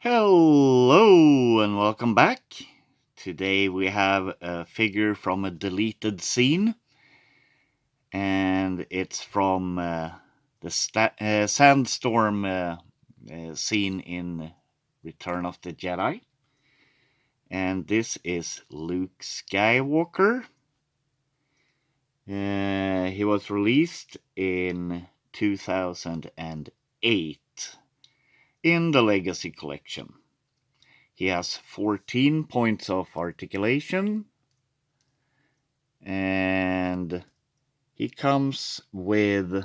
Hello and welcome back. Today we have a figure from a deleted scene, and it's from the Sandstorm scene in Return of the Jedi. And this is Luke Skywalker. He was released in 2008 in the Legacy Collection. He has 14 points of articulation, and he comes with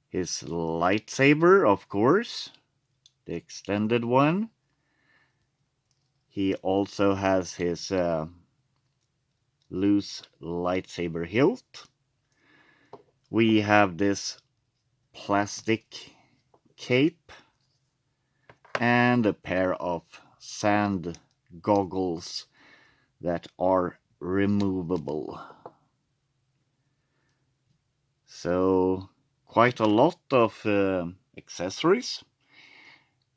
his lightsaber, of course, the extended one. He also has his loose lightsaber hilt. We have this plastic cape and a pair of sand goggles that are removable. So quite a lot of accessories.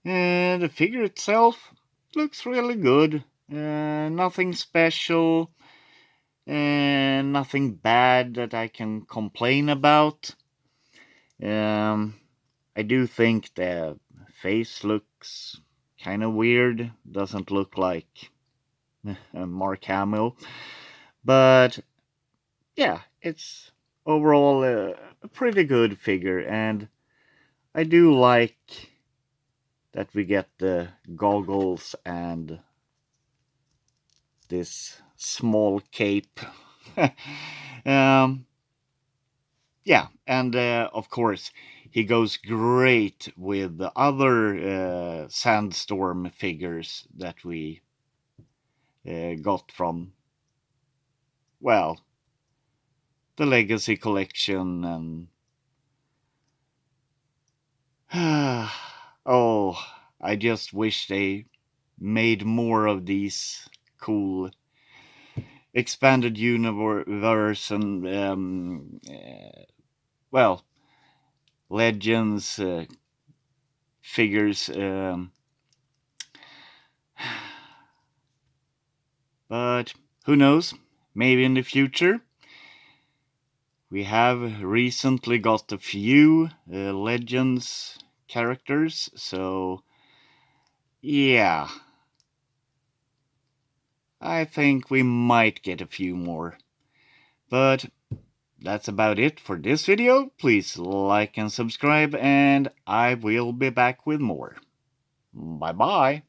And the figure itself looks really good. Nothing special. Nothing bad that I can complain about. I do think the face looks kind of weird. Doesn't look like Mark Hamill. But yeah, it's overall a pretty good figure. And I do like that we get the goggles and this small cape. Yeah, and of course, he goes great with the other Sandstorm figures that we got from, well, the Legacy Collection and... oh, I just wish they made more of these cool expanded universe and well, Legends figures, but who knows, maybe in the future. We have recently got a few Legends characters, so yeah, I think we might get a few more. But that's about it for this video. Please like and subscribe, and I will be back with more. Bye bye.